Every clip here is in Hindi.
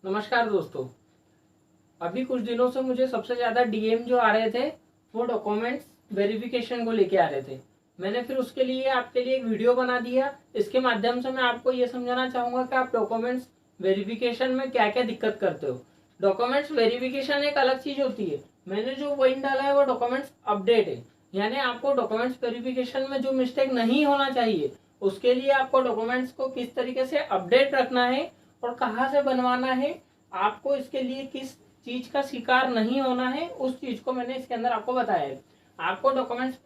नमस्कार दोस्तों। अभी कुछ दिनों से मुझे सबसे ज़्यादा डीएम जो आ रहे थे वो डॉक्यूमेंट्स वेरिफिकेशन को लेके आ रहे थे। मैंने फिर उसके लिए आपके लिए एक वीडियो बना दिया। इसके माध्यम से मैं आपको ये समझाना चाहूँगा कि आप डॉक्यूमेंट्स वेरिफिकेशन में क्या क्या दिक्कत करते हो। डॉक्यूमेंट्स वेरिफिकेशन एक अलग चीज़ होती है। मैंने जो पॉइंट डाला है वो डॉक्यूमेंट्स अपडेट है, यानी आपको डॉक्यूमेंट्स वेरिफिकेशन में जो मिस्टेक नहीं होना चाहिए उसके लिए आपको डॉक्यूमेंट्स को किस तरीके से अपडेट रखना है और कहाँ से बनवाना है, आपको इसके लिए किस चीज का शिकार नहीं होना है, उस चीज को मैंने इसके अंदर आपको बताया है। आपको डॉक्यूमेंट्स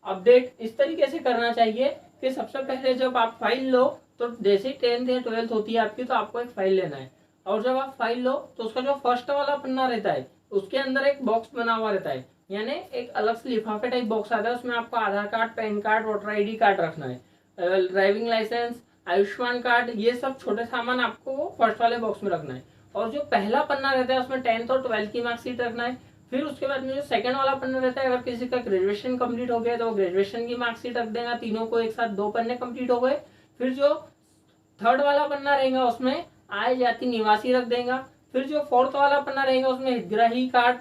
अपडेट इस तरीके से करना चाहिए कि सबसे पहले जब आप फाइल लो तो जैसे ही 10th या 12th होती है आपकी, तो आपको एक फाइल लेना है। और जब आप फाइल लो तो उसका जो फर्स्ट वाला पन्ना रहता है उसके अंदर एक बॉक्स बना हुआ रहता है, यानी एक अलग से लिफाफे टाइप बॉक्स आता है। उसमें आपको Aadhaar card, PAN card, voter ID card रखना है, ड्राइविंग लाइसेंस, आयुष्मान कार्ड, ये सब छोटे सामान आपको फर्स्ट वाले बॉक्स में रखना है। और जो पहला पन्ना रहता है उसमें 10th और 12th की मार्कशीट रखना है। फिर उसके बाद में जो सेकंड वाला पन्ना रहता है, अगर किसी का ग्रेजुएशन कंप्लीट हो गया तो वो ग्रेजुएशन की मार्कशीट रख देगा, तीनों को एक साथ 2 पन्ने कंप्लीट हो गए। फिर जो थर्ड वाला पन्ना रहेगा उसमें आय जाति निवासी रख देगा। फिर जो फोर्थ वाला पन्ना रहेगा उसमें हितग्राही कार्ड,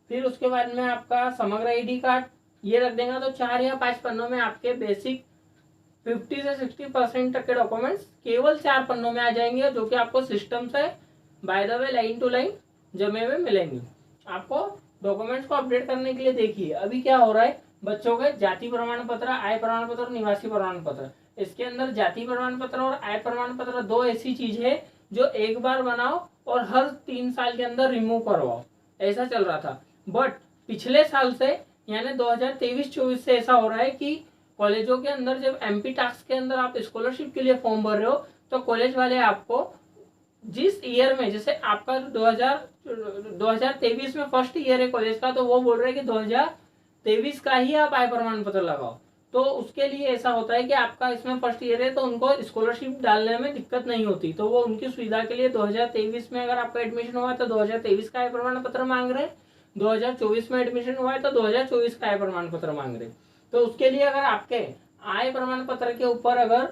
फिर उसके बाद में आपका समग्र आईडी कार्ड, ये रख देगा। तो 4 या 5 पन्नों में आपके बेसिक 50 से 60% तक के डॉक्यूमेंट्स केवल 4 पन्नों में आ जाएंगे, जो कि आपको सिस्टम से by the way line to line जमे हुए मिलेंगे। आपको डॉक्यूमेंट्स को अपडेट करने के लिए देखिए अभी क्या हो रहा है, बच्चों के जाति प्रमाण पत्र, आय प्रमाण पत्र और निवासी प्रमाण पत्र। इसके अंदर जाति प्रमाण पत्र और आय प्रमाण पत्र दो ऐसी चीज है जो एक बार बनाओ और हर 3 साल के अंदर रिमूव करवाओ, ऐसा चल रहा था। बट पिछले साल से यानी 2023-24 से ऐसा हो रहा है कि कॉलेजों के अंदर जब एमपी टास्क के अंदर आप स्कॉलरशिप के लिए फॉर्म भर रहे हो तो कॉलेज वाले आपको जिस ईयर में, जैसे आपका 2023 में फर्स्ट ईयर है कॉलेज का, तो वो बोल रहे हैं कि 2023 का ही आप आय प्रमाण पत्र लगाओ। तो उसके लिए ऐसा होता है कि आपका इसमें फर्स्ट ईयर है तो उनको स्कॉलरशिप डालने में दिक्कत नहीं होती, तो वो उनकी सुविधा के लिए 2023 में अगर आपका एडमिशन हुआ है तो 2023 का आय प्रमाण पत्र मांग रहे हैं, 2024 में एडमिशन हुआ है तो 2024 का आय प्रमाण पत्र मांग रहे हैं। तो उसके लिए अगर आपके आय प्रमाण पत्र के ऊपर अगर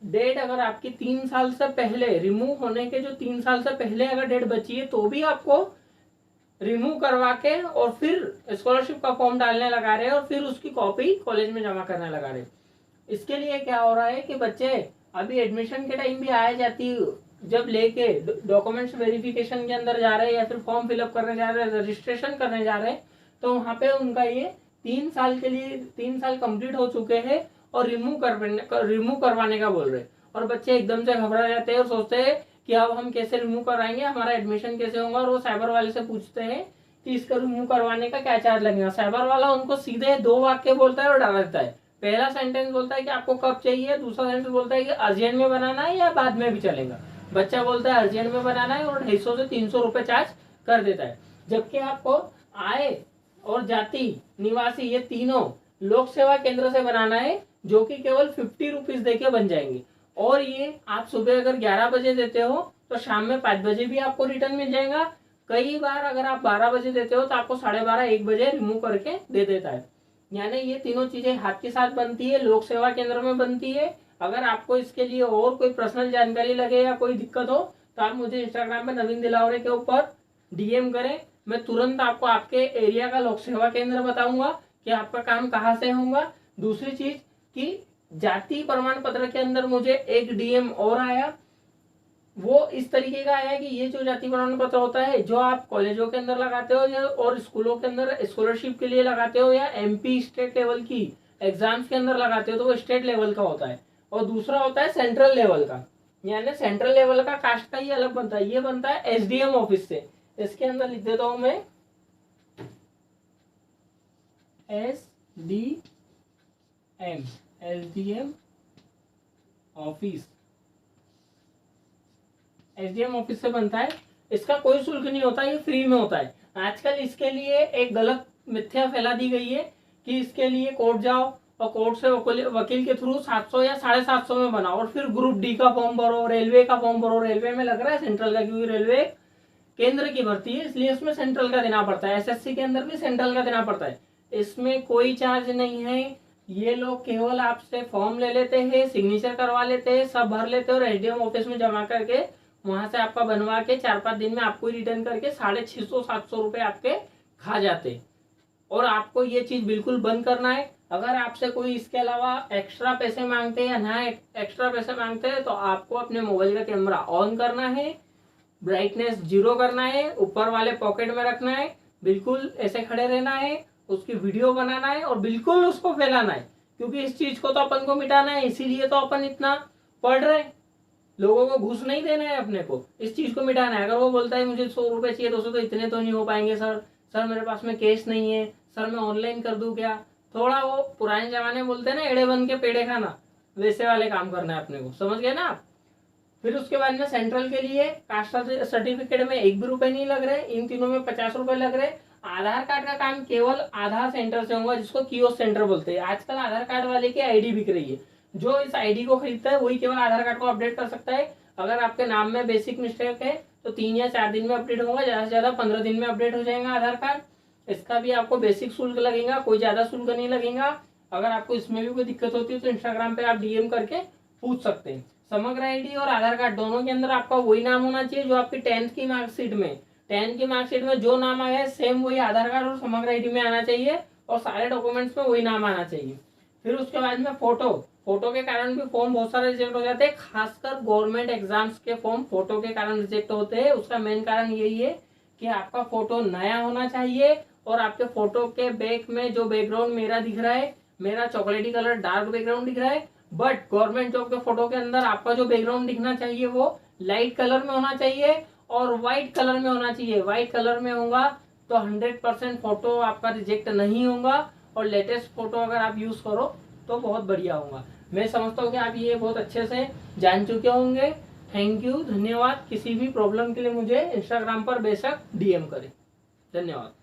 डेट अगर आपकी 3 साल से पहले रिमूव होने के जो 3 साल से पहले अगर डेट बची है तो भी आपको रिमूव करवा के और फिर स्कॉलरशिप का फॉर्म डालने लगा रहे हैं और फिर उसकी कॉपी कॉलेज में जमा करने लगा रहे। इसके लिए क्या हो रहा है कि बच्चे अभी एडमिशन के टाइम भी आए जाती जब लेके डॉक्यूमेंट्स वेरिफिकेशन के अंदर जा रहे हैं या फिर फॉर्म फिलअप करने जा रहे हैं, रजिस्ट्रेशन करने जा रहे हैं, तो वहां पे उनका ये 3 साल के लिए 3 साल कंप्लीट हो चुके हैं और रिमूव करवाने का बोल रहे। और बच्चे एकदम से घबरा जाते हैं और सोचते हैं कि अब हम कैसे रिमूव कराएंगे, हमारा एडमिशन कैसे होगा। और वो साइबर वाले से पूछते हैं कि इसका रिमूव करवाने का क्या चार्ज लगेगा। साइबर वाला उनको सीधे 2 वाक्य बोलता है और डाल देता है। पहला सेंटेंस बोलता है कि आपको कब चाहिए, दूसरा सेंटेंस बोलता है कि अर्जेंट में बनाना है या बाद में भी चलेगा। बच्चा बोलता है अर्जेंट में बनाना है और 250 से 300 रुपए चार्ज कर देता है। जबकि आपको आय और जाति निवासी ये तीनों लोक सेवा केंद्र से बनाना है, जो कि केवल 50 रुपीज देके बन जाएंगे। और ये आप सुबह अगर 11 बजे देते हो तो शाम में 5 बजे भी आपको रिटर्न मिल जाएगा। कई बार अगर आप 12 बजे देते हो तो आपको 12:30 1 बजे रिमूव करके दे देता है। यानी ये तीनों चीजें हाथ के साथ बनती है, लोक सेवा केंद्र में बनती है। अगर आपको इसके लिए और कोई पर्सनल जानकारी लगे या कोई दिक्कत हो तो आप मुझे इंस्टाग्राम पे नवीन दिलावरे के ऊपर डीएम करें। मैं तुरंत आपको आपके एरिया का लोक सेवा केंद्र बताऊंगा कि आपका काम कहाँ से होगा। दूसरी चीज कि जाति प्रमाण पत्र के अंदर मुझे एक डीएम और आया, वो इस तरीके का आया कि ये जो जाति प्रमाण पत्र होता है जो आप कॉलेजों के अंदर लगाते हो या और स्कूलों के अंदर स्कॉलरशिप के लिए लगाते हो या एमपी स्टेट लेवल की एग्जाम्स के अंदर लगाते हो, तो वो स्टेट लेवल का होता है। और दूसरा होता है सेंट्रल लेवल का, यानी सेंट्रल लेवल का कास्ट का ही अलग बनता है। ये बनता है एसडीएम ऑफिस से। इसके अंदर लिख देता हूं मैं एसडीएम ऑफिस। एसडीएम ऑफिस से बनता है। इसका कोई शुल्क नहीं होता, ये फ्री में होता है। आजकल इसके लिए एक गलत मिथ्या फैला दी गई है कि इसके लिए कोर्ट जाओ और कोर्ट से वकील के थ्रू 700 या 750 में बनाओ और फिर ग्रुप डी का फॉर्म भरो, रेलवे का फॉर्म भरो। रेलवे में लग रहा है सेंट्रल का, क्योंकि रेलवे केंद्र की भर्ती है इसलिए इसमें सेंट्रल का देना पड़ता है। एसएससी के अंदर भी सेंट्रल का देना पड़ता है। इसमें कोई चार्ज नहीं है। ये लोग केवल आपसे फॉर्म ले लेते हैं, सिग्नेचर करवा लेते हैं, सब भर लेते हैं और एसडीएम ऑफिस में जमा करके वहां से आपका बनवा के 4-5 दिन में आपको रिटर्न करके 650-700 रुपये आपके खा जाते। और आपको ये चीज बिल्कुल बंद करना है। अगर आपसे कोई इसके अलावा एक्स्ट्रा पैसे मांगते हैं या ना एक्स्ट्रा पैसे मांगते हैं तो आपको अपने मोबाइल का कैमरा ऑन करना है, ब्राइटनेस 0 करना है, ऊपर वाले पॉकेट में रखना है, बिल्कुल ऐसे खड़े रहना है, उसकी वीडियो बनाना है और बिल्कुल उसको फैलाना है। क्योंकि इस चीज को तो अपन को मिटाना है, इसीलिए तो अपन इतना पढ़ रहे हैं। लोगों को घूस नहीं देना है, अपने को इस चीज को मिटाना है। अगर वो बोलता है मुझे 100 रुपए चाहिए, 200, तो इतने तो नहीं हो पाएंगे सर मेरे पास में कैश नहीं है, सर मैं ऑनलाइन कर दूं क्या, थोड़ा वो पुराने जमाने बोलते हैं ना, एड़े बन के पेड़े खाना, वैसे वाले काम करना है अपने को, समझ गए ना आप। फिर उसके बाद में सेंट्रल के लिए कास्ट सर्टिफिकेट में 1 भी रुपए नहीं लग रहे, इन तीनों में 50 रुपए लग रहे। आधार कार्ड का काम केवल आधार सेंटर से होगा, जिसको कियोस्क सेंटर बोलते हैं। आजकल आधार कार्ड वाले की आईडी बिक रही है, जो इस आईडी को खरीदता है वही केवल आधार कार्ड को अपडेट कर सकता है। अगर आपके नाम में बेसिक मिस्टेक है तो 3 या 4 दिन में अपडेट होगा, ज्यादा से ज्यादा 15 दिन में अपडेट हो जाएगा आधार कार्ड। इसका भी आपको बेसिक शुल्क लगेगा, कोई ज्यादा शुल्क नहीं लगेगा। अगर आपको इसमें भी कोई दिक्कत होती है तो इंस्टाग्राम पे आप डीएम करके पूछ सकते हैं। समग्र आईडी और आधार कार्ड दोनों के अंदर आपका वही नाम होना चाहिए जो आपकी 10th की मार्कशीट में, 10th की मार्कशीट में जो नाम आया है सेम वही आधार कार्ड और समग्र आईडी में आना चाहिए, और सारे डॉक्यूमेंट्स में वही नाम आना चाहिए। फिर उसके बाद में फोटो के कारण भी फॉर्म बहुत सारे रिजेक्ट हो जाते हैं, खासकर गवर्नमेंट एग्जाम्स के फॉर्म फोटो के कारण रिजेक्ट होते हैं। उसका मेन कारण यही है कि आपका फोटो नया होना चाहिए, और आपके फोटो के बैक में जो बैकग्राउंड मेरा दिख रहा है, मेरा चॉकलेटी कलर डार्क बैकग्राउंड दिख रहा है, बट गवर्नमेंट जॉब के फोटो के अंदर आपका जो बैकग्राउंड दिखना चाहिए वो लाइट कलर में होना चाहिए और व्हाइट कलर में होना चाहिए। व्हाइट कलर में होगा तो 100% फोटो आपका रिजेक्ट नहीं होगा, और लेटेस्ट फोटो अगर आप यूज करो तो बहुत बढ़िया होगा। मैं समझता हूँ कि आप ये बहुत अच्छे से जान चुके होंगे। थैंक यू, धन्यवाद। किसी भी प्रॉब्लम के लिए मुझे इंस्टाग्राम पर बेशक डीएम करें। धन्यवाद।